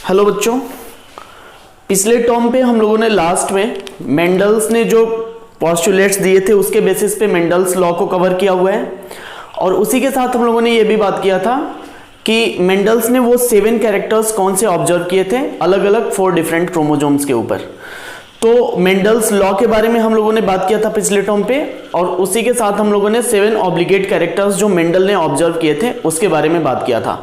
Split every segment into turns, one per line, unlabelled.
Hello बच्चों, पिछले term पे हम लोगों ने लास्ट में मेंडल्स ने जो पोस्टुलेट्स दिए थे उसके बेसिस पे मेंडल्स लॉ को कवर किया हुआ है। और उसी के साथ हम लोगों ने ये भी बात किया था कि मेंडल्स ने वो 7 कैरेक्टर्स कौन से ऑब्जर्व किए थे अलग अलग 4 डिफरेंट क्रोमोजोम्स के ऊपर। तो मेंडल्स लॉ के बारे में हम लोगों ने बात किया था पिछले टर्म पे, और उसी के साथ हम लोगों ने 7 ऑब्लिगेट कैरेक्टर्स जो मेंडल ने ऑब्जर्व किए थे उसके बारे में बात किया था।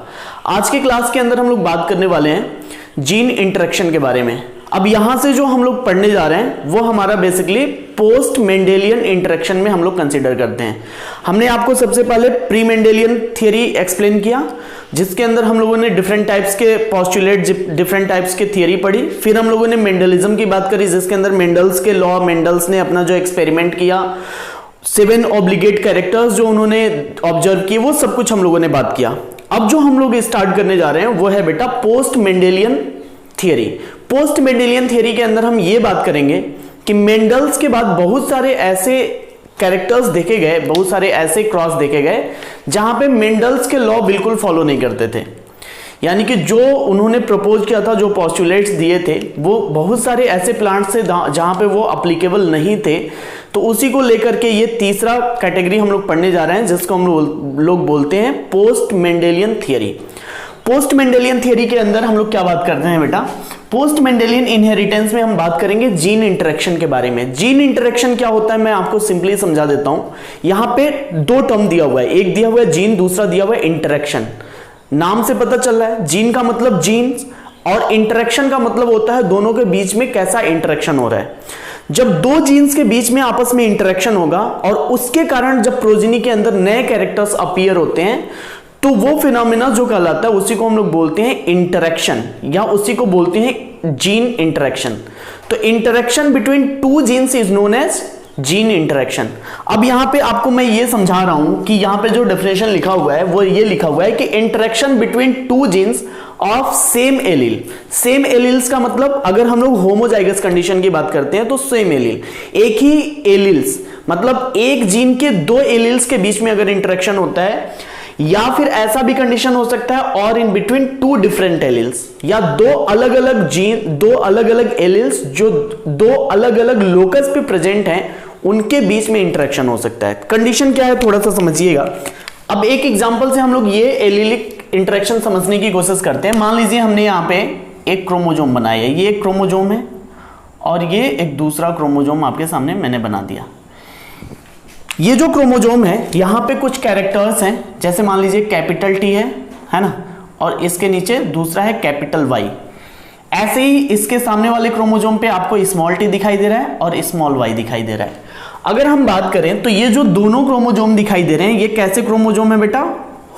आज के क्लास के अंदर हम लोग बात करने वाले हैं जीन इंटरेक्शन के बारे में। अब यहां से जो हम लोग पढ़ने जा रहे हैं वो हमारा बेसिकली पोस्ट मेंडेलियन इंटरेक्शन में हम लोग कंसीडर करते हैं। हमने आपको सबसे पहले प्री मेंडेलियन थियरी एक्सप्लेन किया, जिसके अंदर हम लोगों ने डिफरेंट टाइप्स के पोस्टुलेट, डिफरेंट टाइप्स के थियरी पढ़ी। फिर हम लोगों ने मेंडलिज्म की बात करी, जिसके अंदर मेंडल्स के लॉ, मेंडल्स ने अपना जो एक्सपेरिमेंट किया, 7 ऑब्लिगेट कैरेक्टर्स जो उन्होंने ऑब्जर्व किए, वो सब कुछ हम लोगों ने बात किया। अब जो हम लोग स्टार्ट करने जा रहे हैं वो है बेटा post Mendelian theory. Post Mendelian theory के अंदर हम ये बात करेंगे कि मेंडल्स के बाद बहुत सारे ऐसे कैरेक्टर्स देखे गए, बहुत सारे ऐसे क्रॉस देखे गए जहां पे मेंडल्स के लॉ बिल्कुल फॉलो नहीं करते थे। यानी कि जो उन्होंने प्रपोज किया था, जो पोस्टुलेट्स दिए थे, वो बहुत सारे ऐसे प्लांट्स थे जहां पे वो अप्लीकेबल नहीं थे। तो उसी को लेकर के ये तीसरा कैटेगरी हम लोग पढ़ने जा रहे हैं, जिसको हम लोग बोलते हैं post Mendelian theory. Post Mendelian theory के अंदर हम लोग क्या बात करते हैं बेटा, पोस्ट मेंडेलियन इनहेरिटेंस में हम बात करेंगे जीन इंटरेक्शन के बारे में। जीन इंटरेक्शन क्या होता है मैं आपको सिंपली समझा देता हूं। यहां पे 2 टर्म दिया हुआ है, एक दिया हुआ है जीन, दूसरा दिया हुआ है इंटरेक्शन। नाम से पता चल रहा है, जीन का मतलब जीन्स और इंटरेक्शन का मतलब होता है दोनों के बीच में कैसा इंटरेक्शन हो रहा है। जब 2 जीन्स के बीच में आपस में इंटरेक्शन होगा और उसके कारण जब प्रोजेनी के अंदर नए कैरेक्टर्स अपीयर होते हैं, तो वो फिनोमेना जो कहलाता है उसी को हम लोग बोलते हैं इंटरेक्शन, या उसी को बोलते हैं जीन इंटरेक्शन। तो interaction between 2 genes is known as gene interaction. अब यहां पे आपको मैं ये समझा रहा हूं कि यहां पे जो डेफिनेशन लिखा हुआ है वो ये लिखा हुआ है कि interaction between 2 jeans of same allele. Same alleles का मतलब अगर हम लोग होमोजाइगस कंडीशन की बात करते हैं तो सेम एलील, एक ही एलील्स, मतलब एक जीन के 2 एलील्स के बीच में अगर इंटरेक्शन होता है, या फिर ऐसा भी कंडीशन हो सकता है और इन बिटवीन 2 डिफरेंट एलील्स, या 2 अलग अलग जीन, 2 अलग अलग एलील्स जो 2 अलग अलग लोकस पे प्रेजेंट हैं, उनके बीच में इंटरेक्शन हो सकता है। कंडीशन क्या है थोड़ा सा समझिएगा। अब एक एग्जांपल से हम लोग ये एलीलिक इंटरेक्शन समझने की कोशिश करते हैं। मान लीजिए हमने यहाँ पे एक क्रोमोजोम बनाया है, ये एक क्रोमोजोम है और ये एक दूसरा क्रोमोजोम आपके सामने मैंने बना दिया। ये जो क्रोमोजोम है यहां पे कुछ कैरेक्टर्स हैं, जैसे मान लीजिए कैपिटल T है ना, और इसके नीचे दूसरा है कैपिटल Y। ऐसे ही इसके सामने वाले क्रोमोजोम पे आपको स्मॉल t दिखाई दे रहा है और स्मॉल y दिखाई दे रहा है। अगर हम बात करें तो ये जो दोनों क्रोमोजोम दिखाई दे रहे हैं, ये कैसे क्रोमोजोम है बेटा,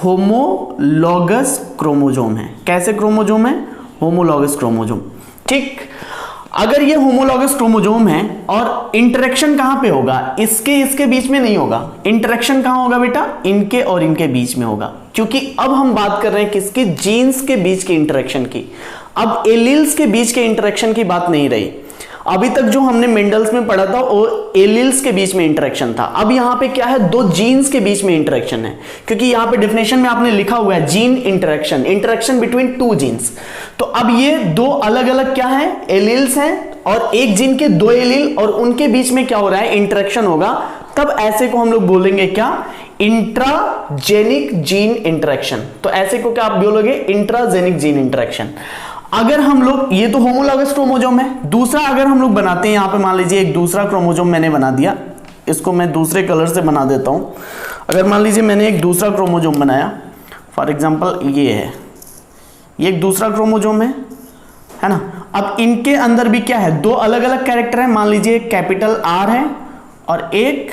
होमोलॉगस क्रोमोजोम है। कैसे क्रोमोजोम है, होमोलॉगस क्रोमोजोम। ठीक, अगर ये होमोलॉगस क्रोमोजोम है और इंटरेक्शन कहां पे होगा, इसके बीच में नहीं होगा। इंटरेक्शन कहां होगा बेटा, इनके और इनके बीच में होगा, क्योंकि अब हम बात कर रहे हैं किसकी, जीन्स के बीच के इंटरेक्शन की। अब एलील्स के बीच के इंटरेक्शन की बात नहीं रही। अभी तक जो हमने मेंडल्स में पढ़ा था वो एलील्स के बीच में इंटरेक्शन था। अब यहां पे क्या है, 2 जीन्स के बीच में इंटरेक्शन है, क्योंकि यहां पे डेफिनेशन में आपने लिखा हुआ है gene interaction, interaction between 2 genes. तो अब ये 2 अलग अलग क्या है, एलील्स हैं, और एक जीन के 2 एलील और उनके बीच में क्या हो रहा है, इंटरेक्शन होगा। तब ऐसे को हम लोग बोलेंगे क्या, इंट्राजेनिक जीन इंटरेक्शन। तो ऐसे को क्या आप बोलोगे, इंट्राजेनिक जीन इंटरेक्शन। अगर हम लोग, ये तो होमोलॉगस क्रोमोजोम है, दूसरा अगर हम लोग बनाते हैं, यहां पे मान लीजिए एक दूसरा क्रोमोजोम मैंने बना दिया, इसको मैं दूसरे कलर से बना देता हूं। अगर मान लीजिए मैंने एक दूसरा क्रोमोजोम बनाया, फॉर एग्जांपल ये है, ये एक दूसरा क्रोमोजोम है ना। अब इनके अंदर भी क्या है, 2 अलग अलग कैरेक्टर है। मान लीजिए एक कैपिटल R है और एक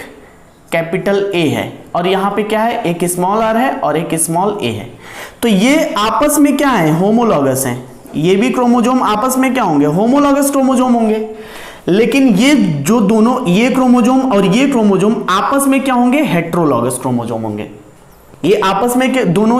कैपिटल A है, और यहां पे क्या है, एक स्मॉल r है और एक स्मॉल a है। तो ये आपस में क्या है, होमोलॉगस है। ये भी क्रोमोजोम आपस में क्या होंगे, होमोलॉगस क्रोमोजोम होंगे। लेकिन ये जो दोनों, ये क्रोमोजोम और ये क्रोमोजोम आपस में क्या होंगे, हेट्रोलॉगस क्रोमोजोम होंगे। ये आपस में दोनों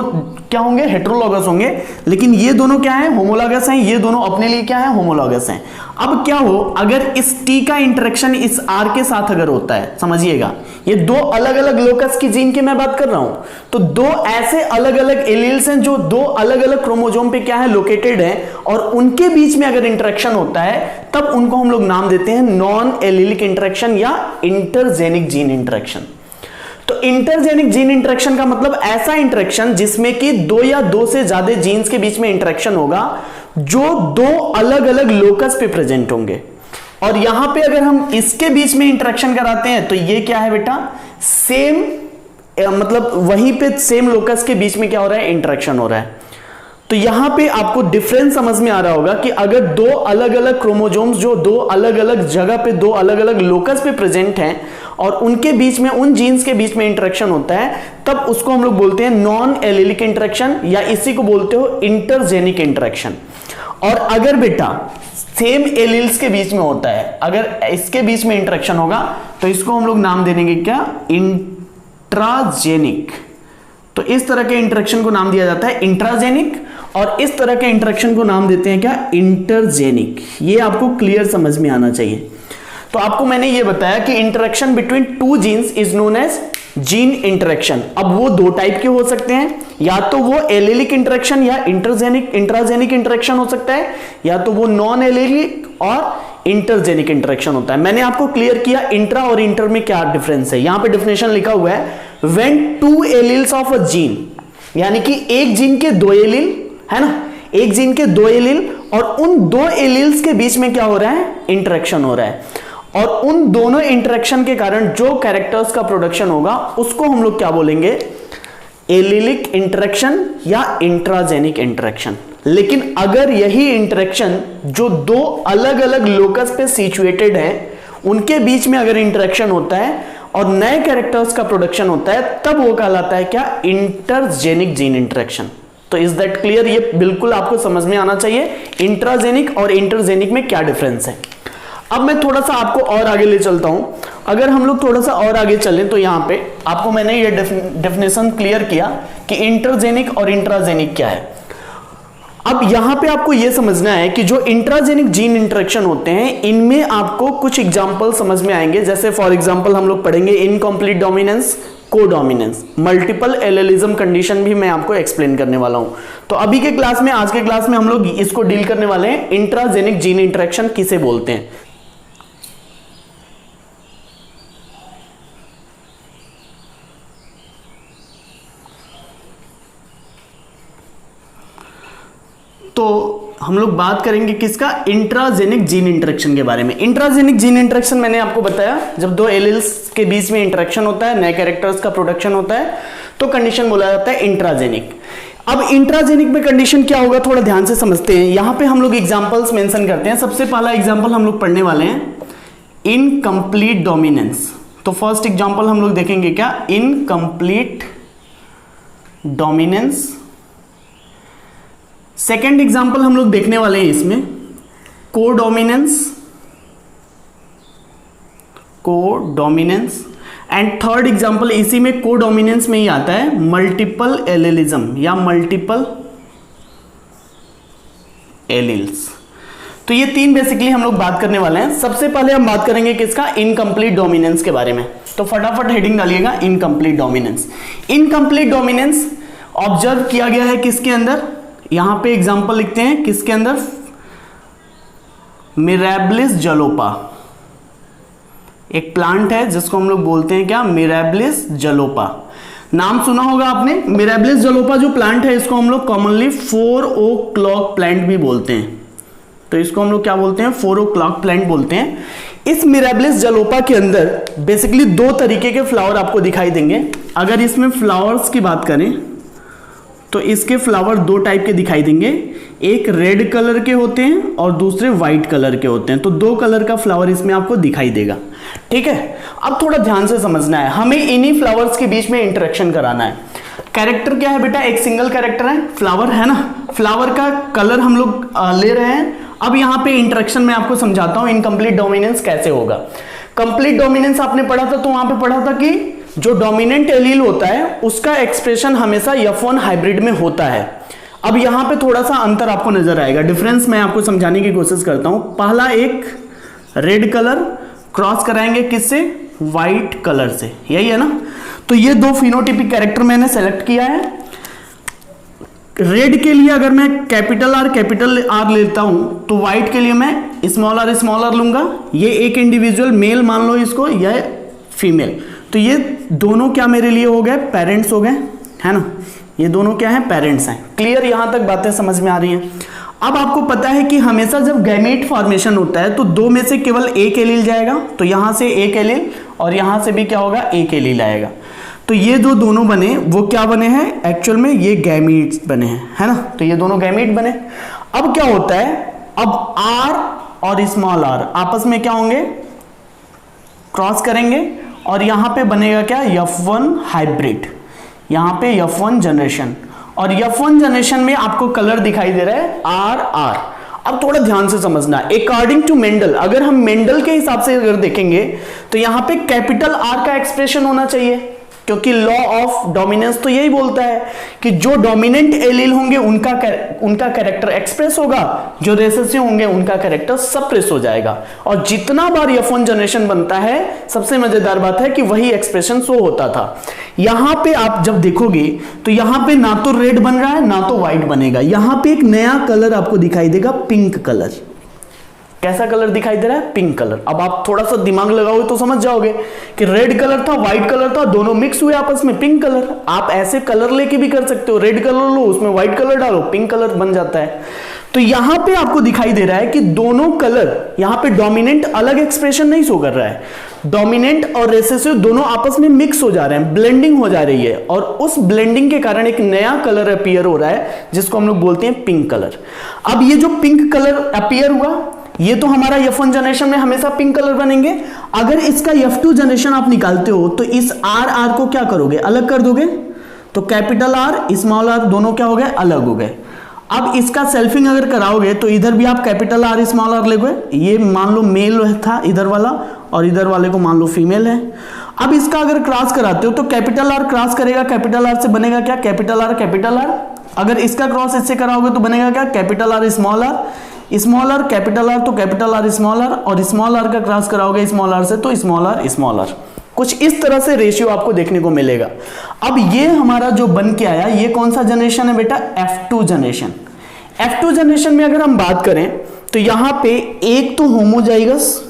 क्या होंगे, हेटेरोलॉगस होंगे, लेकिन ये दोनों क्या है, होमोलॉगस हैं, ये दोनों अपने लिए क्या है, होमोलॉगस हैं। अब क्या हो, अगर इस T का इंटरेक्शन इस R के साथ अगर होता है, समझिएगा ये दो अलग अलग लोकस की जीन की मैं बात कर रहा हूं, तो दो ऐसे अलग अलग एलील्स हैं जो दो अलग अलग क्रोमोसोम पे क्या है, लोकेटेड है, और उनके बीच में अगर इंटरेक्शन होता है तब उनको हम लोग नाम देते हैं नॉन एलिलिक इंटरेक्शन या इंटरजेनिक जीन इंटरेक्शन। तो इंटरजेनिक जीन इंटरेक्शन का मतलब ऐसा इंटरेक्शन जिसमें कि दो या दो से ज्यादा जीन्स के बीच में इंटरेक्शन होगा जो दो अलग अलग लोकस पे प्रेजेंट होंगे, और यहां पे अगर हम इसके बीच में इंटरेक्शन कराते हैं तो ये क्या है बेटा, सेम मतलब वहीं पे सेम लोकस के बीच में क्या हो रहा है, इंटरेक्शन हो रहा है। तो यहां पे आपको डिफरेंस समझ में आ रहा होगा कि अगर दो अलग अलग क्रोमोसोम्स जो दो अलग अलग जगह पे दो अलग अलग लोकस पे प्रेजेंट हैं और उनके बीच में उन जीन्स के बीच में इंटरेक्शन होता है, तब उसको हम लोग बोलते हैं नॉन एलिलिक इंटरेक्शन, या इसी को बोलते हो इंटरजेनिक इंटरेक्शन। और अगर बेटा सेम एलील्स के बीच में होता है, अगर इसके बीच में इंटरेक्शन होगा तो इसको हम लोग नाम देंगे क्या, इंट्राजेनिक। तो इस तरह के इंटरेक्शन को नाम दिया जाता है इंट्राजेनिक, और इस तरह के इंटरेक्शन को नाम देते हैं क्या, इंटरजेनिक। ये आपको क्लियर समझ में आना चाहिए। तो आपको मैंने ये बताया कि interaction between two genes is known as gene interaction. अब वो दो टाइप के हो सकते हैं, या तो वो एलिलिक इंटरेक्शन या इंट्राजेनिक इंटरेक्शन हो सकता है, या तो वो नॉन एलिलिक और इंटरजेनिक इंटरेक्शन होता है। मैंने आपको क्लियर किया इंट्रा और इंटर में क्या डिफरेंस है। यहां पे डिफिनेशन लिखा हुआ है, when two alleles of a gene, यानी कि एक जीन के दो एलील है ना, एक जीन के दो एलील, और उन दो एलील्स के बीच में क्या हो रहा है, इंटरेक्शन हो रहा है, और उन दोनों इंटरेक्शन के कारण जो कैरेक्टर्स का प्रोडक्शन होगा उसको हम लोग क्या बोलेंगे, एलिलिक इंटरेक्शन या इंट्राजेनिक इंटरेक्शन। लेकिन अगर यही इंटरेक्शन जो दो अलग अलग लोकस पे सिचुएटेड है उनके बीच में अगर इंटरेक्शन होता है और नए कैरेक्टर्स का प्रोडक्शन होता है, तब वो कहलाता है क्या, इंटरजेनिक जीन इंटरेक्शन। तो इज दैट क्लियर, ये बिल्कुल आपको समझ में आना चाहिए इंट्राजेनिक और इंटरजेनिक में क्या डिफरेंस है। अब मैं थोड़ा सा आपको और आगे ले चलता हूं। अगर हम लोग थोड़ा सा और आगे चलें तो यहां पे आपको मैंने ये डेफिनेशन क्लियर किया कि इंटरजेनिक और इंट्राजेनिक क्या है। अब यहां पे आपको यह समझना है कि जो इंट्राजेनिक जीन इंटरेक्शन होते हैं इनमें आपको कुछ एग्जांपल समझ में आएंगे। जैसे फॉर एग्जांपल हम लोग पढ़ेंगे incomplete dominance, codominance, multiple allelism condition भी मैं आपको एक्सप्लेन करने वाला हूं। तो अभी के क्लास में, आज के क्लास में हम लोग इसको डील करने वाले हैं, इंट्राजेनिक जीन इंटरेक्शन किसे बोलते हैं। तो हम लोग बात करेंगे किसका, इंट्राजेनिक जीन इंटरेक्शन के बारे में। इंट्राजेनिक जीन इंटरेक्शन मैंने आपको बताया, जब दो एलील्स के बीच में इंटरेक्शन होता है, नए कैरेक्टर्स का प्रोडक्शन होता है, तो कंडीशन बोला जाता है इंट्राजेनिक। अब इंट्राजेनिक में कंडीशन क्या होगा, थोड़ा ध्यान से समझते हैं। यहां पे हम लोग एग्जांपल्स मेंशन करते हैं। सबसे पहला एग्जांपल हम लोग पढ़ने वाले हैं इनकम्प्लीट डोमिनेंस। तो फर्स्ट एग्जांपल हम लोग देखेंगे क्या, इनकम्प्लीट डोमिनेंस। सेकेंड एग्जाम्पल हम लोग देखने वाले हैं इसमें कोडोमिनेंस, एंड थर्ड एग्जाम्पल इसी में कोडोमिनेंस में ही आता है मल्टीपल एलिलिज्म या मल्टीपल एलील्स। तो ये तीन बेसिकली हम लोग बात करने वाले हैं। सबसे पहले हम बात करेंगे किसका, इनकम्प्लीट डोमिनेंस के बारे में। तो फटाफट हेडिंग डालिएगा incomplete dominance. Incomplete dominance observe किया गया है किसके अंदर, यहां पे एग्जांपल लिखते हैं किसके अंदर, मिराबिलिस जलोपा। एक प्लांट है जिसको हम लोग बोलते हैं क्या, मिराबिलिस जलोपा। नाम सुना होगा आपने। मिराबिलिस जलोपा जो प्लांट है इसको हम लोग कॉमनली 4 o'clock प्लांट भी बोलते हैं। तो इसको हम लोग क्या बोलते हैं, 4 o'clock प्लांट बोलते हैं। इस मिराबिलिस जलोपा के अंदर बेसिकली दो तरीके के फ्लावर आपको दिखाई देंगे। अगर इसमें फ्लावर्स की बात करें तो इसके फ्लावर दो टाइप के दिखाई देंगे, एक रेड कलर के होते हैं और दूसरे व्हाइट कलर के होते हैं। तो दो कलर का फ्लावर इसमें आपको दिखाई देगा, ठीक है। अब थोड़ा ध्यान से समझना है, हमें इन्हीं फ्लावर्स के बीच में इंटरेक्शन कराना है। कैरेक्टर क्या है बेटा, एक सिंगल कैरेक्टर है, फ्लावर है ना, फ्लावर का कलर हम लोग ले रहे हैं। अब यहां पे इंटरेक्शन में आपको समझाता हूं इनकम्प्लीट डोमिनेंस कैसे होगा। कंप्लीट डोमिनेंस आपने पढ़ा था, तो वहां पे पढ़ा था कि जो डोमिनेंट एलील होता है उसका एक्सप्रेशन हमेशा F1 हाइब्रिड में होता है। अब यहां पे थोड़ा सा अंतर आपको नजर आएगा, डिफरेंस मैं आपको समझाने की कोशिश करता हूं। पहला एक रेड कलर क्रॉस कराएंगे किससे, व्हाइट कलर से, यही है ना। तो ये दो फिनोटिपिक कैरेक्टर मैंने सेलेक्ट किया है। रेड के लिए अगर मैं कैपिटल आर लेता हूं तो व्हाइट के लिए मैं स्मॉल आर लूंगा। ये एक इंडिविजुअल मेल मान लो इसको, यह फीमेल, तो ये दोनों क्या मेरे लिए हो गए, पेरेंट्स हो गए, है ना। ये दोनों क्या हैं, पेरेंट्स हैं। क्लियर, यहां तक बातें समझ में आ रही हैं। अब आपको पता है कि हमेशा जब गैमेट फॉर्मेशन होता है तो दो में से केवल एक एलील जाएगा, तो यहां से एक एलील और यहां से भी क्या होगा, एक एलील आएगा। तो ये जो दोनों बने वो क्या बने हैं, एक्चुअल में ये गैमीट्स बने हैं, है ना। तो ये दोनों गैमीट बने। अब क्या होता है, अब आर और स्मॉल आर आपस में क्या होंगे, क्रॉस करेंगे और यहां पे बनेगा क्या, F1 हाइब्रिड, यहां पे F1 जनरेशन। और F1 जनरेशन में आपको कलर दिखाई दे रहा है RR। अब थोड़ा ध्यान से समझना, अकॉर्डिंग टू मेंडल, अगर हम मेंडल के हिसाब से अगर देखेंगे तो यहां पे कैपिटल R का एक्सप्रेशन होना चाहिए, क्योंकि लॉ ऑफ डोमिनेंस तो यही बोलता है कि जो डोमिनेंट एलील होंगे उनका कैरेक्टर एक्सप्रेस होगा, जो रेसेसिव होंगे उनका कैरेक्टर सप्रेस हो जाएगा। और जितना बार F1 जनरेशन बनता है, सबसे मजेदार बात है कि वही एक्सप्रेशन शो होता था। यहां पे आप जब देखोगे तो यहां पे ना तो रेड बन रहा है ना तो व्हाइट बनेगा, यहां पे एक नया कलर आपको दिखाई देगा, पिंक कलर। कैसा कलर दिखाई दे रहा है, पिंक कलर। अब आप थोड़ा सा दिमाग लगाओगे तो समझ जाओगे कि रेड कलर था, व्हाइट कलर था, दोनों मिक्स हुए आपस में, पिंक कलर। आप ऐसे कलर लेके भी कर सकते हो, रेड कलर लो उसमें व्हाइट कलर डालो, पिंक कलर बन जाता है। तो यहां पे आपको दिखाई दे रहा है कि दोनों कलर, यहां पे डोमिनेंट अलग एक्सप्रेशन नहीं शो कर रहा है, डोमिनेंट और रेसेसिव दोनों आपस में मिक्स हो जा रहे हैं, ब्लेंडिंग हो जा रही है, और उस ब्लेंडिंग के कारण एक नया कलर अपीयर हो रहा है जिसको हम लोग बोलते हैं पिंक कलर। अब ये जो पिंक कलर अपीयर हुआ, ये तो हमारा F1 जनरेशन में हमेशा पिंक कलर बनेंगे। अगर इसका F2 जनरेशन आप निकालते हो तो इस RR को क्या करोगे, अलग कर दोगे, तो कैपिटल R स्मॉल r दोनों क्या हो गए, अलग हो गए। अब इसका सेल्फिंग अगर कराओगे तो इधर भी आप कैपिटल R स्मॉल r लोगे, ये मान लो मेल था इधर वाला और इधर वाले को मान लो फीमेल है। अब इसका अगर क्रॉस कराते हो तो कैपिटल R क्रॉस करेगा कैपिटल R से, बनेगा क्या, कैपिटल R कैपिटल R। अगर इसका क्रॉस इससे कराओगे तो बनेगा क्या, capital R small r, small r capital R, तो कैपिटल R स्मॉल r, और स्मॉल r का क्रॉस कराओगे स्मॉल r से तो स्मॉल r। कुछ इस तरह से रेशियो आपको देखने को मिलेगा। अब ये हमारा जो बन के आया, ये कौन सा जनरेशन है बेटा, F2 जनरेशन। F2 जनरेशन में अगर हम बात करें तो यहां पे एक तो होमोजाइगस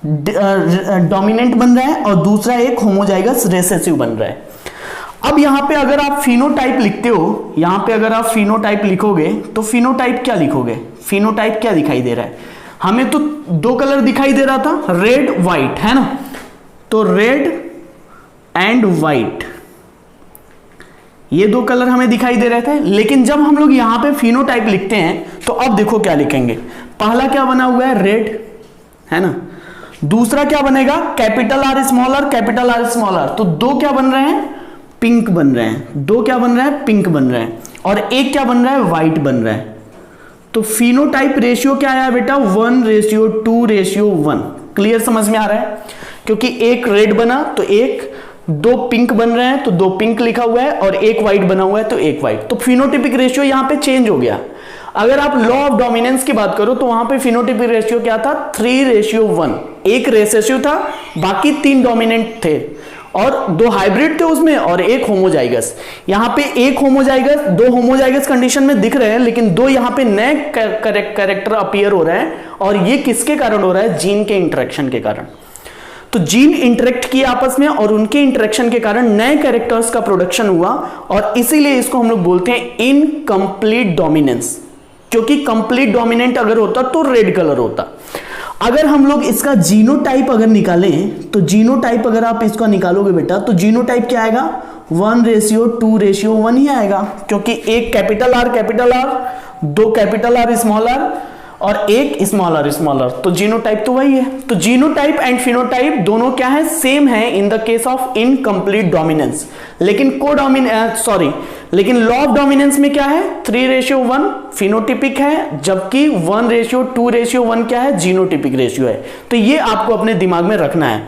डोमिनेंट बन रहा है और दूसरा एक होमोजाइगस रेसेसिव बन रहा है। अब यहां पे अगर आप फिनोटाइप लिखते हो, यहां पे अगर आप फिनोटाइप लिखोगे तो फिनोटाइप क्या लिखोगे, फिनोटाइप क्या दिखाई दे रहा है, हमें तो दो कलर दिखाई दे रहा था, रेड व्हाइट, है ना। तो रेड एंड व्हाइट, ये दो कलर हमें दिखाई दे रहे थे। लेकिन जब हम लोग यहां पे फिनोटाइप लिखते हैं तो अब देखो क्या लिखेंगे, पहला क्या बना हुआ है, रेड, है ना। दूसरा क्या बनेगा, capital R small r, capital R small r, तो दो क्या बन रहे हैं, पिंक बन रहे हैं, दो क्या बन रहे हैं, पिंक बन रहे हैं, और एक क्या बन रहा है, व्हाइट बन रहा है। तो फिनोटाइप रेशियो क्या आया बेटा, 1:2:1। क्लियर, समझ में आ रहा है, क्योंकि एक रेड बना तो एक, दो पिंक बन रहे हैं तो दो पिंक लिखा हुआ है, और एक व्हाइट बना हुआ है तो एक व्हाइट। तो फिनोटिपिक रेशियो यहां पे चेंज हो गया। अगर आप लॉ ऑफ डोमिनेंस की बात करो तो वहां पे फिनोटिपिक रेशियो क्या था, 3:1। एक रेसेसिव था, बाकी 3 डोमिनेंट थे, और 2 हाइब्रिड थे उसमें, और एक होमोजाइगस। यहां पे एक होमोजाइगस, 2 होमोजाइगस कंडीशन में दिख रहे हैं, लेकिन 2 यहां पे नए कैरेक्टर अपीयर हो रहे हैं, और ये किसके कारण हो रहा है, जीन के इंटरेक्शन के कारण। तो जीन इंटरेक्ट किए आपस में और उनके इंटरेक्शन के कारण नए कैरेक्टर्स का प्रोडक्शन हुआ, और इसीलिए इसको हम लोग बोलते हैं इनकम्प्लीट डोमिनेंस। क्योंकि कंप्लीट डोमिनेंट अगर होता तो रेड कलर होता। अगर हम लोग इसका जीनोटाइप अगर निकालें तो जीनोटाइप अगर आप इसका निकालोगे बेटा तो जीनोटाइप क्या आएगा, 1:2:1 ही आएगा, क्योंकि एक capital R, 2 capital R small r और एक स्मॉल r। तो जीनोटाइप तो वही है। तो जीनोटाइप एंड फिनोटाइप दोनों क्या है, सेम है in the case of incomplete dominance. लेकिन लॉ ऑफ डोमिनेंस में क्या है, 3:1 फिनोटिपिक है, जबकि 1:2:1 क्या है, जीनोटिपिक रेशियो है। तो ये आपको अपने दिमाग में रखना है।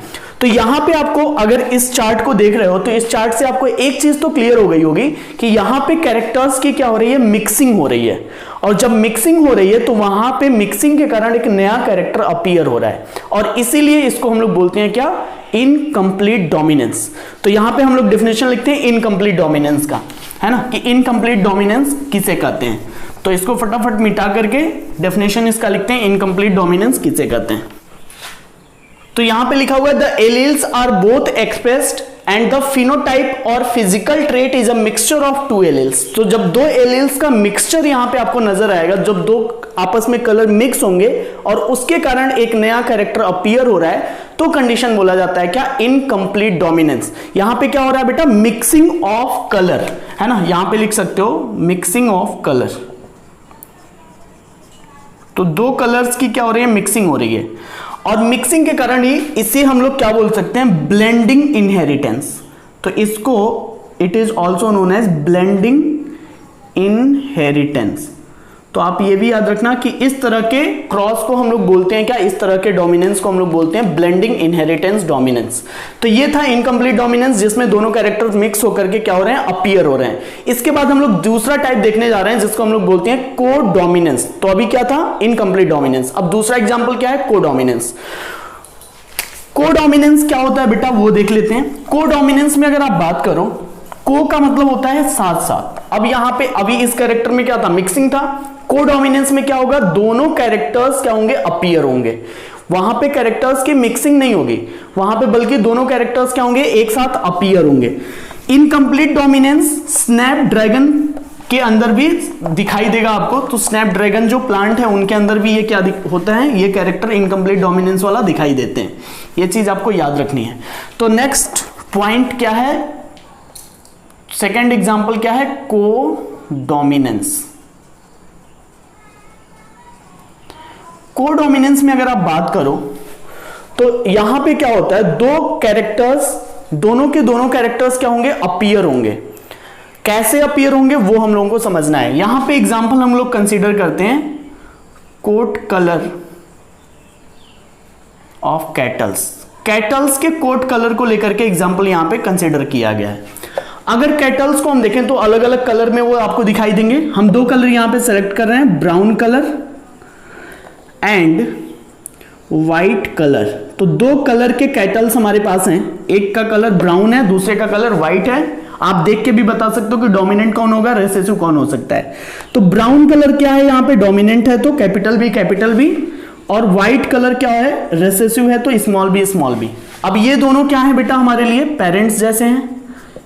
तो यहां पे आपको अगर इस चार्ट को देख रहे हो तो इस चार्ट से आपको एक चीज तो क्लियर हो गई होगी कि यहां पे कैरेक्टर्स की क्या हो रही है, मिक्सिंग हो रही है। और जब मिक्सिंग हो रही है तो वहां पे मिक्सिंग के कारण एक नया कैरेक्टर अपीयर हो रहा है, और इसीलिए इसको हम लोग बोलते हैं क्या, इनकम्प्लीट डोमिनेंस। तो यहां पे हम लोग डेफिनेशन लिखते हैं इनकम्प्लीट डोमिनेंस का, है ना, कि इनकम्प्लीट डोमिनेंस किसे कहते हैं। तो इसको फटाफट मिटा करके डेफिनेशन इसका लिखते हैं, इनकम्प्लीट डोमिनेंस किसे कहते हैं। तो यहां पे लिखा हुआ है the alleles are both expressed and the phenotype और physical trait is a mixture of two alleles. तो जब दो एलील्स का मिक्सचर यहां पे आपको नजर आएगा, जब दो आपस में कलर मिक्स होंगे और उसके कारण एक नया कैरेक्टर अपीयर हो रहा है, तो कंडीशन बोला जाता है क्या, इनकम्प्लीट डोमिनेंस। यहां पे क्या हो रहा है बेटा, मिक्सिंग ऑफ कलर, है ना, यहां पे लिख सकते हो मिक्सिंग ऑफ कलर। तो दो कलर्स की क्या हो रही है, मिक्सिंग हो रही है, और मिक्सिंग के कारण ही इसे हम लोग क्या बोल सकते हैं, ब्लेंडिंग इनहेरिटेंस। तो इसको it is also known as blending inheritance. तो आप ये भी याद रखना कि इस तरह के क्रॉस को हम लोग बोलते हैं क्या, इस तरह के डोमिनेंस को हम लोग बोलते हैं ब्लेंडिंग इनहेरिटेंस डोमिनेंस। तो ये था इनकम्प्लीट डोमिनेंस, जिसमें दोनों कैरेक्टर्स मिक्स होकर के क्या हो रहे हैं, अपीयर हो रहे हैं। इसके बाद हम लोग दूसरा टाइप देखने जा रहे हैं जिसको हम लोग बोलते हैं को डोमिनेंस। तो अभी क्या था, इनकम्प्लीट डोमिनेंस, अब दूसरा एग्जाम्पल क्या है, को डोमिनेंस। को डोमिनेंस क्या होता है बेटा, वो देख लेते हैं। को डोमिनेंस में अगर आप बात करो, को का मतलब होता है साथ साथ। अब यहां पे अभी इस कैरेक्टर में क्या था, मिक्सिंग था। को डोमिनेंस में क्या होगा, दोनों कैरेक्टर्स क्या होंगे, अपीयर होंगे। वहां पे कैरेक्टर्स की मिक्सिंग नहीं होगी, वहां पे बल्कि दोनों कैरेक्टर्स क्या होंगे, एक साथ अपीयर होंगे। इनकम्प्लीट डोमिनेंस स्नैपड्रैगन के अंदर भी दिखाई देगा आपको। तो स्नैपड्रैगन जो प्लांट है उनके अंदर भी ये क्या होता है, ये कैरेक्टर इनकम्प्लीट डोमिनेंस वाला दिखाई देते हैं। ये चीज आपको याद रखनी है। तो नेक्स्ट पॉइंट क्या है, सेकेंड एग्जाम्पल क्या है, को डोमिनेंस। को डोमिनेंस में अगर आप बात करो तो यहां पे क्या होता है, दो कैरेक्टर्स, दोनों के दोनों कैरेक्टर्स क्या होंगे, अपीयर होंगे। कैसे अपीयर होंगे वो हम लोगों को समझना है। यहां पे एग्जांपल हम लोग कंसीडर करते हैं coat colour of cattles. Cattles के कोट कलर को लेकर के एग्जांपल यहां पे कंसीडर किया गया है। अगर कैटल्स को हम देखें तो अलग अलग कलर में वो आपको दिखाई देंगे। हम दो कलर यहां पे सेलेक्ट कर रहे हैं, brown colour and white colour. तो दो कलर के कैटल्स हमारे पास हैं, एक का कलर ब्राउन है, दूसरे का कलर व्हाइट है। आप देख के भी बता सकते हो कि डोमिनेंट कौन होगा, रिसेसिव कौन हो सकता है। तो ब्राउन कलर क्या है, यहां पे डोमिनेंट है तो कैपिटल बी, और व्हाइट कलर क्या है, रिसेसिव है तो स्मॉल बी। अब ये दोनों क्या है बेटा, हमारे लिए पेरेंट्स जैसे हैं।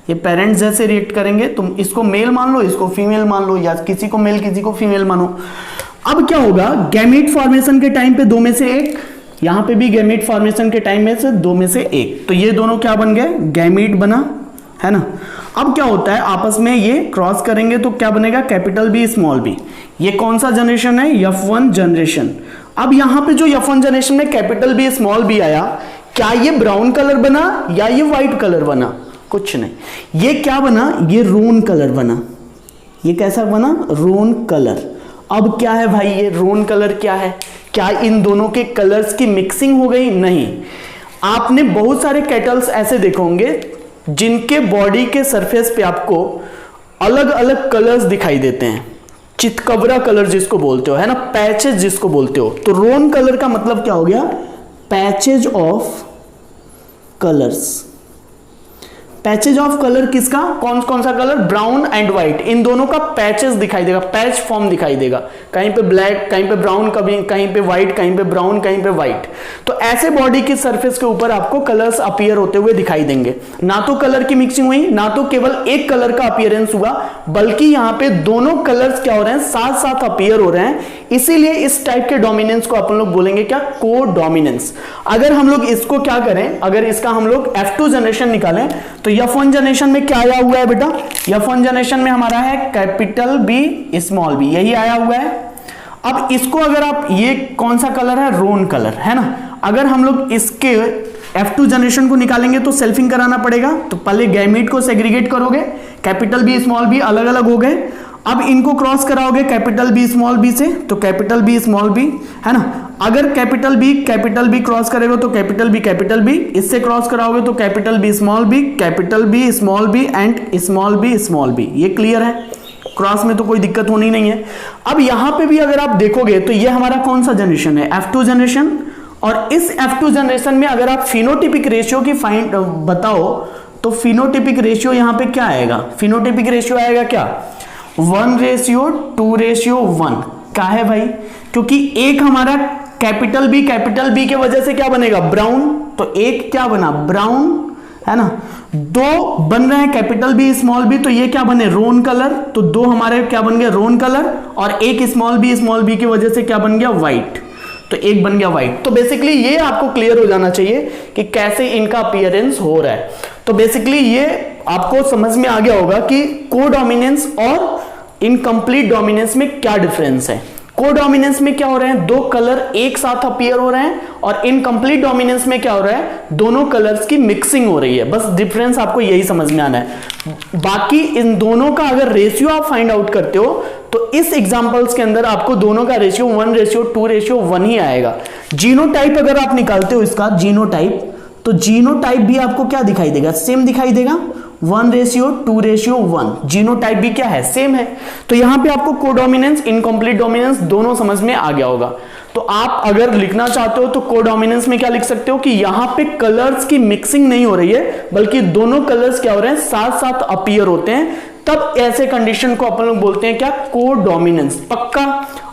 ये पेरेंट्स जैसे रिएक्ट करेंगे, तुम इसको मेल मान लो, इसको फीमेल मान लो, या किसी को मेल किसी को फीमेल मानो। अब क्या होगा, गैमीट फॉर्मेशन के टाइम पे दो में से एक, यहां पे भी गैमीट फॉर्मेशन के टाइम में से दो में से एक, तो ये दोनों क्या बन गए, गैमीट बना, है ना। अब क्या होता है, आपस में ये क्रॉस करेंगे तो क्या बनेगा, कैपिटल बी स्मॉल बी। ये कौन सा जनरेशन है, F1 जनरेशन। अब यहां पे जो F1 जनरेशन में कैपिटल बी स्मॉल बी आया, क्या ये ब्राउन कलर बना या ये व्हाइट कलर बना, कुछ नहीं। ये क्या बना, ये रोन कलर बना। ये कैसा बना, रोन कलर। अब क्या है भाई, ये रोन कलर क्या है, क्या इन दोनों के कलर्स की मिक्सिंग हो गई, नहीं। आपने बहुत सारे कैटल्स ऐसे देखे होंगे जिनके बॉडी के सरफेस पे आपको अलग अलग कलर्स दिखाई देते हैं, चितकबरा कलर जिसको बोलते हो, है ना, पैचेज जिसको बोलते हो। तो रोन कलर का मतलब क्या हो गया, patches of colours. Patches of colour किसका, कौन कौन सा कलर, ब्राउन एंड व्हाइट, इन दोनों का पैचेस दिखाई देगा, पैच फॉर्म दिखाई देगा, कहीं पे ब्लैक, कहीं पे ब्राउन, कहीं पे व्हाइट, कहीं पे ब्राउन, कहीं पे व्हाइट। तो ऐसे बॉडी की सरफेस के ऊपर आपको कलर्स अपीयर होते हुए दिखाई देंगे। ना तो कलर की मिक्सिंग हुई, ना तो केवल एक कलर का अपीयरेंस हुआ, बल्कि यहां पे दोनों कलर्स क्या हो रहे हैं, साथ साथ अपीयर हो रहे हैं। इसीलिए इस टाइप के डोमिनेंस को अपन लोग बोलेंगे क्या, को डोमिनेंस। अगर हम लोग इसको क्या करें, अगर इसका हम लोग F2 जनरेशन निकालें तो F1 जनरेशन में क्या आया हुआ है बेटा, F1 जनरेशन में हमारा है कैपिटल बी स्मॉल बी, यही आया हुआ है। अब इसको अगर आप, ये कौन सा कलर है, रोन कलर, है ना। अगर हम लोग इसके F2 जनरेशन को निकालेंगे तो सेल्फिंग कराना पड़ेगा। तो पहले गैमीट को सेग्रीगेट करोगे, कैपिटल बी स्मॉल बी अलग अलग हो गए। अब इनको क्रॉस कराओगे कैपिटल बी स्मॉल बी से, तो कैपिटल बी स्मॉल बी, है ना। अगर कैपिटल बी क्रॉस करेगा तो कैपिटल बी, इससे क्रॉस कराओगे तो capital B small B and small B. ये क्लियर है, क्रॉस में तो कोई दिक्कत होनी नहीं है। अब यहां पे भी अगर आप देखोगे तो ये हमारा कौन सा जनरेशन है, F2 जनरेशन, और इस F2 जनरेशन में अगर आप फिनोटिपिक रेशियो की फाइंड बताओ तो फिनोटिपिक रेशियो यहां पे क्या आएगा, फिनोटिपिक रेशियो आएगा क्या 1:2:1 का है भाई, क्योंकि एक हमारा कैपिटल बी के वजह से क्या बनेगा ब्राउन, तो एक क्या बना ब्राउन है ना, दो बन रहे हैं कैपिटल बी स्मॉल बी, तो ये क्या बने रोन कलर, तो दो हमारे क्या बन गया रोन कलर, और एक स्मॉल बी की वजह से क्या बन गया व्हाइट, तो एक बन गया व्हाइट। तो बेसिकली ये आपको क्लियर हो जाना चाहिए कि कैसे इनका अपीयरेंस हो रहा है। तो बेसिकली ये आपको समझ में आ गया होगा कि कोडोमिनेंस और इनकम्प्लीट डोमिनेंस में क्या डिफरेंस है। कोडोमिनेंस में क्या हो रहे हैं, दो कलर एक साथ अपीयर हो रहे हैं, और इनकम्प्लीट डोमिनेंस में क्या हो रहा है, दोनों कलर्स की मिक्सिंग हो रही है। बस डिफरेंस आपको यही समझ में आना है। बाकी इन दोनों का अगर रेशियो आप फाइंड आउट करते हो तो इस एग्जांपल्स के अंदर आपको दोनों का रेशियो 1:2:1 ही आएगा। जीनोटाइप अगर आप निकालते हो इसका जीनोटाइप, तो जीनोटाइप भी आपको क्या दिखाई देगा, सेम दिखाई देगा 1:2:1। जीनोटाइप भी क्या है, सेम है। तो यहां पे आपको कोडोमिनेंस इनकम्प्लीट डोमिनेंस दोनों समझ में आ गया होगा। तो आप अगर लिखना चाहते हो तो कोडोमिनेंस में क्या लिख सकते हो कि यहां पे कलर्स की मिक्सिंग नहीं हो रही है, बल्कि दोनों कलर्स क्या हो रहे हैं साथ साथ अपीयर होते हैं, तब ऐसे कंडीशन को अपन लोग बोलते हैं क्या कोडोमिनेंस। पक्का।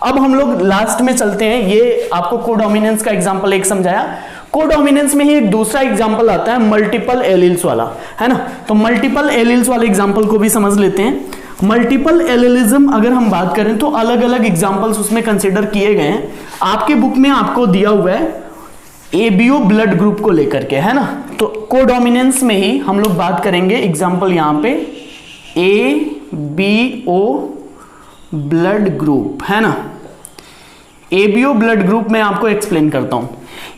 अब हम लोग लास्ट में चलते हैं, ये आपको कोडोमिनेंस का एग्जांपल एक समझाया। कोडोमिनेंस में ही एक दूसरा एग्जांपल आता है मल्टीपल एलील्स वाला, है ना। तो मल्टीपल एलील्स वाले एग्जांपल को भी समझ लेते हैं। मल्टीपल एलिलिज्म अगर हम बात करें तो अलग अलग एग्जांपल्स उसमें कंसीडर किए गए हैं। आपके बुक में आपको दिया हुआ है एबीओ ब्लड ग्रुप को लेकर के, है ना। तो कोडोमिनेंस में ही हम लोग बात करेंगे एग्जांपल यहां पे एबीओ ब्लड ग्रुप, है ना। एबीओ ब्लड ग्रुप में आपको एक्सप्लेन करता हूं।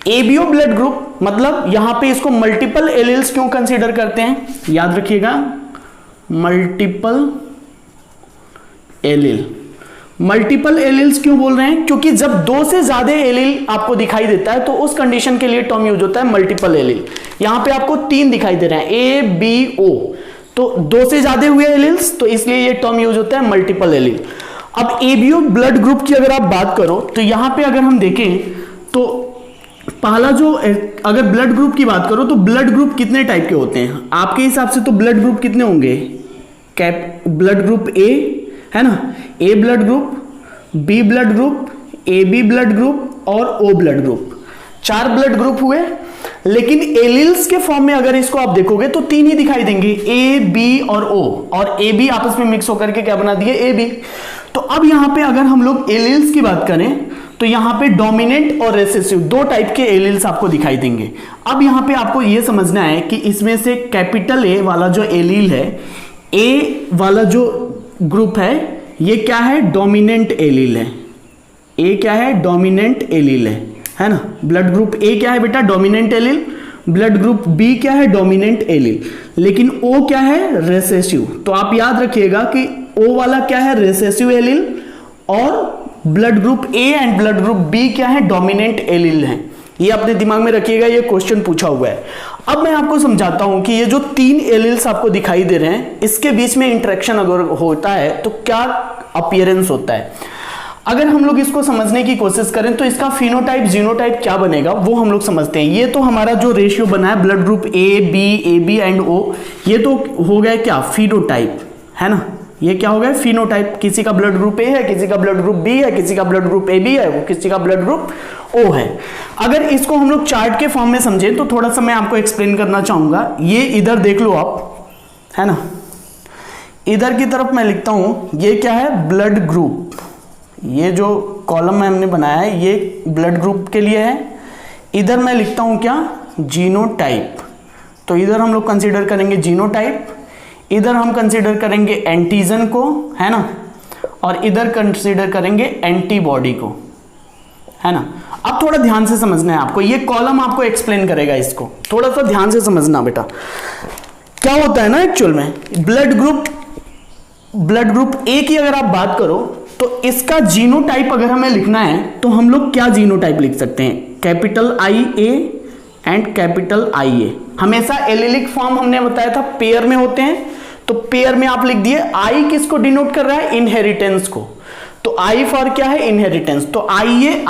एबीओ ब्लड ग्रुप मतलब यहां पे इसको मल्टीपल एलील्स क्यों कंसीडर करते हैं, याद रखिएगा मल्टीपल एलील। मल्टीपल एलील्स क्यों बोल रहे हैं, क्योंकि जब दो से ज्यादा एलील आपको दिखाई देता है तो उस कंडीशन के लिए टर्म यूज होता है मल्टीपल एलील। यहां पे आपको तीन दिखाई दे रहे हैं ए बी ओ, तो दो से ज्यादा हुए एलील्स, तो इसलिए ये टर्म यूज होता है मल्टीपल एलील। अब एबीओ ब्लड ग्रुप की अगर आप बात करो तो यहां पे अगर हम देखें तो पहला जो अगर ब्लड ग्रुप की बात करो तो ब्लड ग्रुप कितने टाइप के होते हैं आपके हिसाब से, तो ब्लड ग्रुप कितने होंगे, कैप ब्लड ग्रुप ए, है ना, A blood group, B blood group, A B blood group और ओ ब्लड ग्रुप। चार ब्लड ग्रुप हुए, लेकिन एलिल्स के फॉर्म में अगर इसको आप देखोगे तो तीन ही दिखाई देंगे, ए बी और ओ, और ए बी आपस में मिक्स होकर के क्या बना दिए ए बी। तो अब यहां पे अगर हम लोग एलिल्स की बात करें तो यहां पे डोमिनेंट और रेसेसिव दो टाइप के एलिल्स आपको दिखाई देंगे। अब यहां पे आपको यह समझना है कि इसमें से कैपिटल ए वाला जो एलील है, ए वाला जो ग्रुप है ये क्या है, डोमिनेंट एलील है। ए क्या है, डोमिनेंट एलील है ना। ब्लड ग्रुप ए क्या है बेटा, dominant allele. Blood group B क्या है, डोमिनेंट एलील। लेकिन ओ क्या है, रेसेसिव। तो आप याद रखिएगा कि ओ वाला क्या है, रेसेसिव एलील, और blood group A and blood group B क्या है, डोमिनेंट एलील है। ये अपने दिमाग में रखिएगा, ये क्वेश्चन पूछा हुआ है। अब मैं आपको समझाता हूं कि ये जो तीन एलील्स आपको दिखाई दे रहे हैं इसके बीच में इंटरेक्शन अगर होता है तो क्या अपीयरेंस होता है। अगर हम लोग इसको समझने की कोशिश करें तो इसका फिनोटाइप जीनोटाइप क्या बनेगा वो हम लोग समझते हैं। ये तो हमारा जो रेशियो बना है blood group A B and O, ये तो हो गया क्या, फिनोटाइप, है ना। ये क्या हो गया, फिनोटाइप। किसी का ब्लड ग्रुप ए है, किसी का ब्लड ग्रुप बी है, किसी का ब्लड ग्रुप ए बी है, वो किसी का ब्लड ग्रुप ओ है। अगर इसको हम लोग चार्ट के फॉर्म में समझें तो थोड़ा सा मैं आपको एक्सप्लेन करना चाहूंगा। ये इधर देख लो आप, है ना, इधर की तरफ मैं लिखता हूं ये क्या है, ब्लड ग्रुप। ये जो कॉलम में हमने बनाया है ये ब्लड ग्रुप के लिए है। इधर मैं लिखता हूं क्या, जीनोटाइप। तो इधर हम लोग कंसीडर करेंगे जीनोटाइप, इधर हम कंसीडर करेंगे एंटीजन को, है ना, और इधर कंसीडर करेंगे एंटीबॉडी को, है ना। अब थोड़ा ध्यान से समझना है आपको, ये कॉलम आपको एक्सप्लेन करेगा, इसको थोड़ा सा ध्यान से समझना बेटा। क्या होता है ना एक्चुअल में, ब्लड ग्रुप ए की अगर आप बात करो तो इसका जीनोटाइप अगर हमें लिखना है तो हम लोग क्या जीनोटाइप लिख सकते हैं, capital I A and capital I A. हमेशा एलिलिक फॉर्म हमने बताया था पेयर में होते हैं, तो पेयर में आप लिख दिए। आई किसको डिनोट कर रहा है, इनहेरिटेंस को, तो आई फॉर क्या है, इनहेरिटेंस, तो आई ए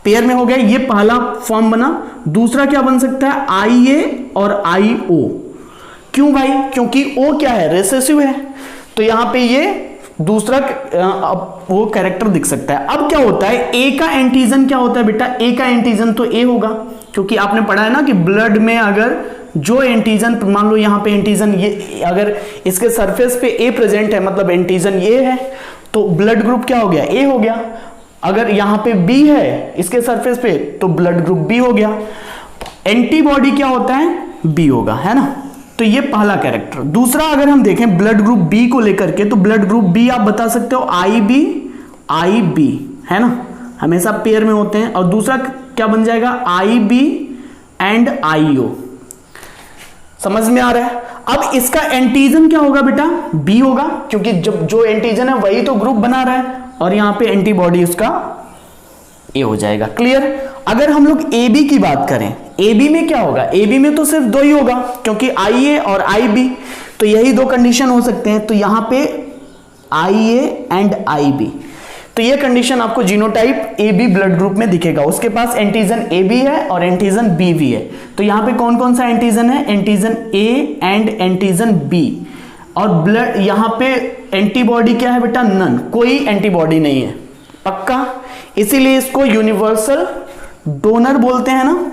पेयर में हो गया, ये पहला फॉर्म बना। दूसरा क्या बन सकता है, आई ए और आई ओ। क्यों भाई, क्योंकि ओ क्या है, रिसेसिव है, तो यहां पे ये दूसरा वो कैरेक्टर दिख सकता है। अब क्या होता है, ए का एंटीजन क्या होता है बेटा, ए का एंटीजन तो ए होगा, क्योंकि आपने पढ़ा है ना कि ब्लड में अगर जो एंटीजन, मान लो यहां पे एंटीजन ये, अगर इसके सरफेस पे ए प्रेजेंट है मतलब एंटीजन ये है, तो ब्लड ग्रुप क्या हो गया, ए हो गया। अगर यहां पे बी है इसके सरफेस पे, तो ब्लड ग्रुप बी हो गया। एंटीबॉडी क्या होता है, बी होगा, है ना। तो ये पहला कैरेक्टर। दूसरा अगर हम देखें ब्लड ग्रुप बी को लेकर के, तो ब्लड ग्रुप बी आप बता सकते हो आई बी, है ना, हमेशा पेयर में होते हैं। और दूसरा क्या बन जाएगा, आई बी एंड आई ओ। समझ में आ रहा है। अब इसका एंटीजन क्या होगा बेटा, बी होगा, क्योंकि जब जो एंटीजन है वही तो ग्रुप बना रहा है, और यहां पे एंटीबॉडी उसका ए हो जाएगा। क्लियर। अगर हम लोग ए बी की बात करें, ए बी में क्या होगा, ए बी में तो सिर्फ दो ही होगा, क्योंकि आई ए और आई बी, तो यही दो कंडीशन हो सकते हैं। तो यहां पे आई ए एंड आई बी, तो ये कंडीशन आपको genotype A B blood group में दिखेगा। उसके पास एंटीजन ए बी है और एंटीजन बी भी है। तो यहां पे कौन कौन सा एंटीजन है, antigen A and antigen B. और ब्लड यहां पे एंटीबॉडी क्या है बेटा, नन, कोई एंटीबॉडी नहीं है, पक्का। इसीलिए इसको यूनिवर्सल डोनर बोलते हैं ना।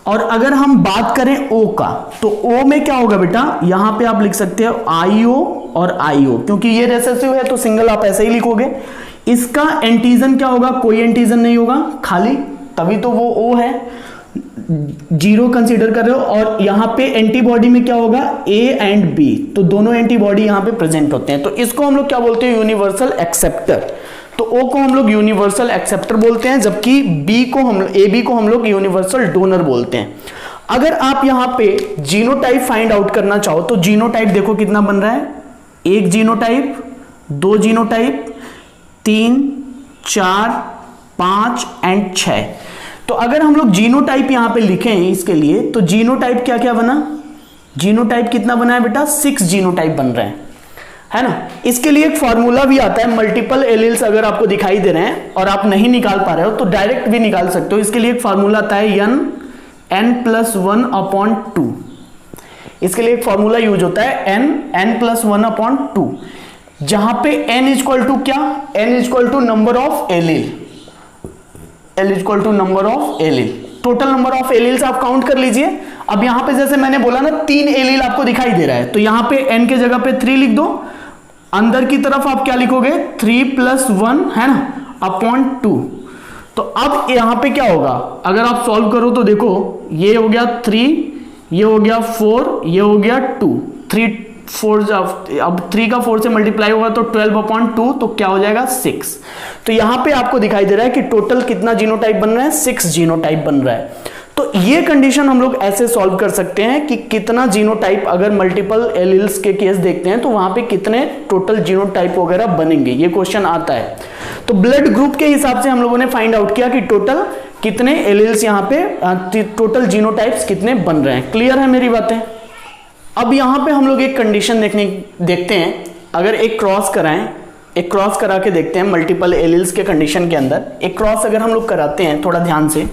और अगर हम बात करें ओ का, तो ओ में क्या होगा बेटा, यहां पे आप लिख सकते हो आईओ और आईओ, क्योंकि ये रेसेसिव है तो सिंगल आप ऐसे ही लिखोगे। इसका एंटीजन क्या होगा, कोई एंटीजन नहीं होगा, खाली, तभी तो वो ओ है, जीरो कंसीडर कर रहे हो। और यहां पे एंटीबॉडी में क्या होगा, ए एंड बी, तो दोनों एंटीबॉडी यहां पे प्रेजेंट होते हैं। तो इसको हम लोग क्या बोलते हैं, यूनिवर्सल एक्सेप्टर। तो ओ को हम लोग यूनिवर्सल एक्सेप्टर बोलते हैं, जबकि बी को हम ए बी को हम लोग यूनिवर्सल डोनर बोलते हैं। अगर आप यहां पे जीनोटाइप फाइंड आउट करना चाहो, तो जीनोटाइप देखो कितना बन रहा है, एक जीनोटाइप, दो जीनोटाइप, 3, 4, 5 एंड 6। तो अगर हम लोग जीनोटाइप यहां पे लिखें इसके लिए, तो जीनोटाइप क्या क्या बना, जीनोटाइप कितना बना है बेटा, 6 जीनोटाइप बन रहे हैं, है ना। इसके लिए एक फॉर्मूला भी आता है, मल्टीपल एलील्स अगर आपको दिखाई दे रहे हैं और आप नहीं निकाल पा रहे हो तो डायरेक्ट भी निकाल सकते हो। इसके लिए एक फॉर्मूला आता है n+1/2। इसके लिए एक फॉर्मूला यूज होता है n+1/2, जहां पे n इक्वल टू क्या, n equal to number of allele, l equal to number of allele, total number of alleles आप काउंट कर लीजिए। अब यहां पे जैसे मैंने बोला ना 3 एलील आपको दिखाई दे रहा है, तो यहां पे n के जगह पे 3 लिख दो, अंदर की तरफ आप क्या लिखोगे, 3+1, है ना, अपॉन 2। तो अब यहां पे क्या होगा, अगर आप सॉल्व करो तो देखो, ये हो गया 3, ये हो गया 4, ये हो गया 2, 3 4, अब 3 का 4 से मल्टीप्लाई होगा तो 12/2, तो क्या हो जाएगा 6। तो यहां पे आपको दिखाई दे रहा है कि टोटल कितना जीनोटाइप बन रहा है, 6 जीनोटाइप बन रहा है। तो ये कंडीशन हम लोग ऐसे सॉल्व कर सकते हैं कि कितना जीनोटाइप, अगर मल्टीपल एलील्स के केस देखते हैं तो वहां पे कितने टोटल जीनोटाइप वगैरह बनेंगे, ये क्वेश्चन आता है। तो ब्लड ग्रुप के हिसाब से हम लोगों ने फाइंड आउट किया कि टोटल कितने एलील्स यहां पे, टोटल जीनोटाइप्स कितने बन रहे हैं। क्लियर है मेरी बातें। अब यहां पे हम लोग एक कंडीशन देखते हैं, अगर एक क्रॉस कराएं, एक क्रॉस करा के देखते हैं मल्टीपल एलील्स के कंडीशन के अंदर। एक क्रॉस अगर हम लोग कराते हैं, थोड़ा ध्यान से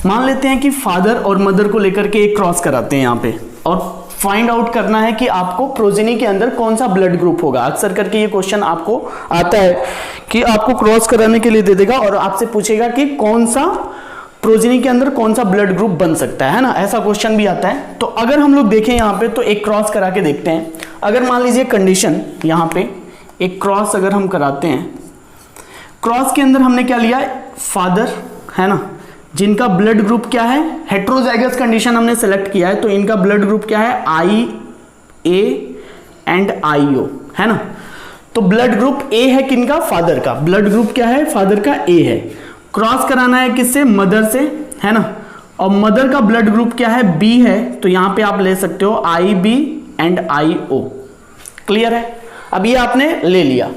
मान लेते हैं कि फादर और मदर को लेकर के एक क्रॉस कराते हैं यहाँ पे, और फाइंड आउट करना है कि आपको प्रोजेनी के अंदर कौन सा ब्लड ग्रुप होगा। अक्सर करके ये क्वेश्चन आपको आता है कि आपको क्रॉस कराने के लिए दे देगा और आपसे पूछेगा कि कौन सा प्रोजेनी के अंदर कौन सा ब्लड ग्रुप बन सकता है ना, ऐसा क्वेश्चन भी आता है। तो अगर हम लोग देखें यहाँ पे, तो एक क्रॉस करा के देखते हैं। अगर मान लीजिए कंडीशन यहाँ पे एक क्रॉस अगर हम कराते हैं, क्रॉस के अंदर हमने क्या लिया, फादर, है ना, जिनका ब्लड ग्रुप क्या है, हेट्रोजाइगस कंडीशन हमने सेलेक्ट किया है, तो इनका ब्लड ग्रुप क्या है, IA एंड IO, है ना। तो ब्लड ग्रुप ए है किनका, फादर का, ब्लड ग्रुप क्या है, फादर का ए है। क्रॉस कराना है किससे, मदर से, है ना, और मदर का ब्लड ग्रुप क्या है, बी है, तो यहां पे आप ले सकते हो IB एंड IO। क्लियर है। अब ये आपने ले लिया।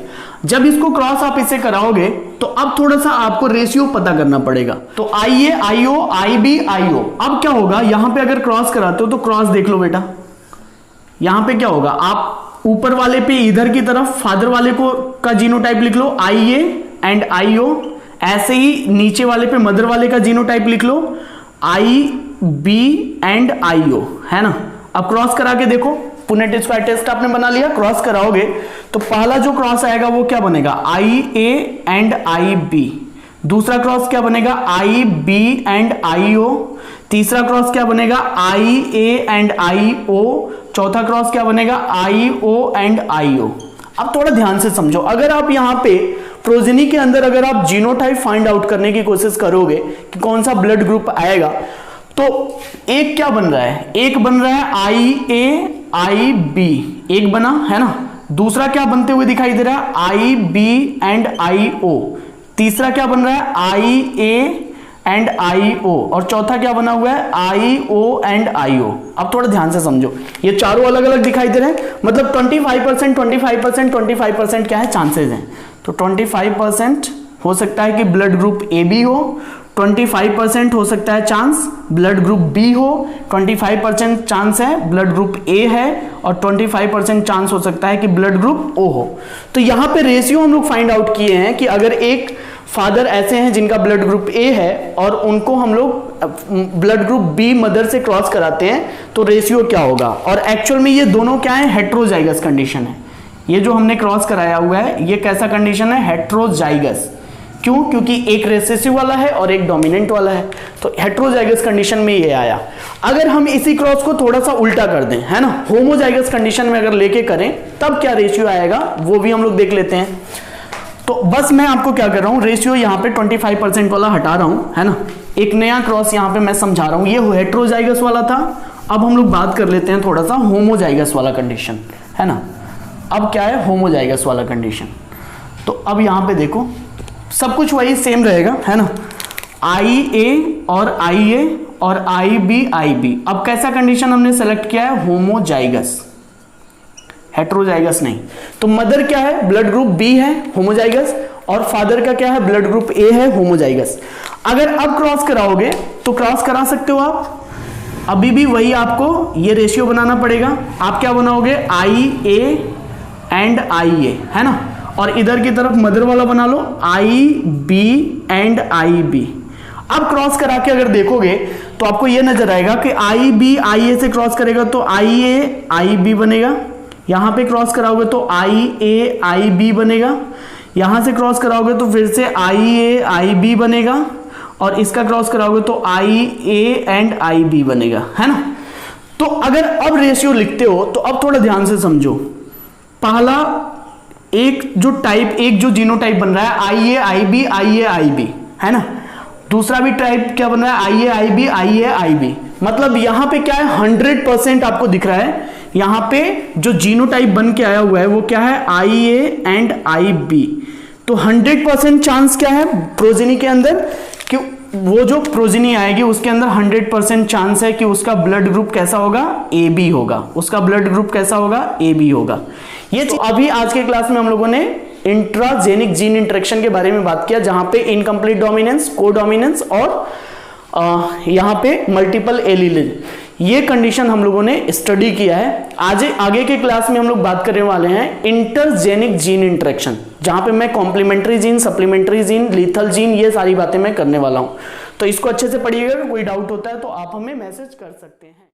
जब इसको क्रॉस आप इसे कराओगे तो अब थोड़ा सा आपको रेशियो पता करना पड़ेगा। तो IA IO IB IO, अब क्या होगा, यहां पे अगर क्रॉस कराते हो तो क्रॉस देख लो बेटा, यहां पे क्या होगा, आप ऊपर वाले पे इधर की तरफ फादर वाले को का जीनोटाइप लिख लो IA एंड IO, ऐसे ही नीचे वाले पे मदर वाले का जीनोटाइप लिख लो IB एंड IO, है ना। अब क्रॉस करा के देखो, पुनेट स्क्वायर टेस्ट आपने बना लिया, क्रॉस कराओगे तो पहला जो क्रॉस आएगा वो क्या बनेगा, IA एंड IB, दूसरा क्रॉस क्या बनेगा, IB एंड IO, तीसरा क्रॉस क्या बनेगा, IA एंड IO, चौथा क्रॉस क्या बनेगा, IO एंड IO। अब थोड़ा ध्यान से समझो, अगर आप यहां पे प्रोजेनी के अंदर अगर आप जीनोटाइप फाइंड आउट करने की कोशिश करोगे कि कौन सा ब्लड ग्रुप आएगा, तो एक क्या बन रहा है, एक बन रहा है IA IB, एक बना है ना, दूसरा क्या बनते हुए दिखाई दे रहा है IB एंड IO, तीसरा क्या बन रहा है IA एंड IO, और चौथा क्या बना हुआ है IO एंड IO। अब थोड़ा ध्यान से समझो, ये चारों अलग अलग दिखाई दे रहे हैं, मतलब 25% 25% 25% क्या है, चांसेस हैं। तो 25% हो सकता है कि ब्लड ग्रुप AB हो, 25% हो सकता है चांस ब्लड ग्रुप B हो, 25% चांस है ब्लड ग्रुप A है, और 25% चांस हो सकता है कि ब्लड ग्रुप O हो। तो यहां पे रेशियो हम लोग फाइंड आउट किए हैं कि अगर एक फादर ऐसे हैं जिनका ब्लड ग्रुप A है और उनको हम लोग ब्लड ग्रुप B मदर से क्रॉस कराते हैं तो रेशियो क्या होगा, और एक्चुअल में ये दोनों क्या है, हेट्रोजाइगस कंडीशन है। ये जो हमने क्रॉस कराया हुआ है ये कैसा कंडीशन है, हेट्रोजाइगस। क्यों, क्योंकि एक रेसेसिव वाला है और एक डोमिनेंट वाला है, तो हेट्रोजाइगस कंडीशन में ये आया। अगर हम इसी क्रॉस को थोड़ा सा उल्टा कर दें, है ना, होमोजाइगस कंडीशन में अगर लेके करें तब क्या रेशियो आएगा वो भी हम लोग देख लेते हैं। तो बस मैं आपको क्या कर रहा हूं, रेशियो यहाँ पे 25% वाला हटा रहा हूं, है ना, एक नया क्रॉस यहाँ पे मैं समझा रहा हूं, ये हेट्रोजाइगस वाला था। अब हम लोग बात कर लेते हैं थोड़ा सा होमोजाइगस वाला कंडीशन, है ना। अब क्या है होमोजाइगस वाला कंडीशन, तो अब यहाँ पे देखो सब कुछ वही सेम रहेगा, है ना, IA और IA और IB IB। अब कैसा कंडीशन हमने सेलेक्ट किया है, होमोजाइगस, हेट्रोजाइगस नहीं। तो मदर क्या है, ब्लड ग्रुप B है, होमोजाइगस, और फादर का क्या है, ब्लड ग्रुप A है, होमोजाइगस। अगर अब क्रॉस कराओगे तो क्रॉस करा सकते हो आप, अभी भी वही आपको ये रेशियो बनाना पड़ेगा। आप क्या बनाओगे, IA एंड IA, है ना, और इधर की तरफ मदर वाला बना लो IB एंड IB। अब क्रॉस करा के अगर देखोगे तो आपको ये नजर आएगा कि IB IA से क्रॉस करेगा तो IA IB बनेगा, यहां पे क्रॉस कराओगे तो IA IB बनेगा, यहां से क्रॉस कराओगे तो फिर से IA IB बनेगा, और इसका क्रॉस कराओगे तो IA एंड IB बनेगा, है ना। तो अगर अब रेशियो लिखते हो तो अब थोड़ा ध्यान से समझो, पहला एक जो जीनोटाइप बन रहा है IA IB IA IB, है ना, दूसरा भी टाइप क्या बन रहा है IA IB IA IB। मतलब यहां पे क्या है, 100% आपको दिख रहा है, यहां पे जो जीनोटाइप बन के आया हुआ है वो क्या है, IA एंड IB। तो 100% चांस क्या है प्रोजेनी के अंदर कि वो जो प्रोजेनी आएगी उसके अंदर 100% चांस है कि उसका ब्लड ग्रुप कैसा होगा, AB होगा, उसका ब्लड ग्रुप कैसा होगा, AB होगा। ये तो अभी आज के क्लास में हम लोगों ने इंट्राजेनिक जीन इंटरेक्शन के बारे में बात किया, जहां पे इनकम्प्लीट डोमिनेंस, कोडोमिनेंस और यहां पे मल्टीपल एलीलिन, ये कंडीशन हम लोगों ने स्टडी किया है। आगे के क्लास में हम लोग बात करने वाले हैं इंटरजेनिक जीन इंटरेक्शन, जहां पे मैं complementary gene, supplementary gene, lethal gene, ये सारी बातें मैं करने वाला हूं। तो इसको अच्छे से पढ़िएगा, कोई डाउट होता है तो आप हमें मैसेज कर सकते हैं।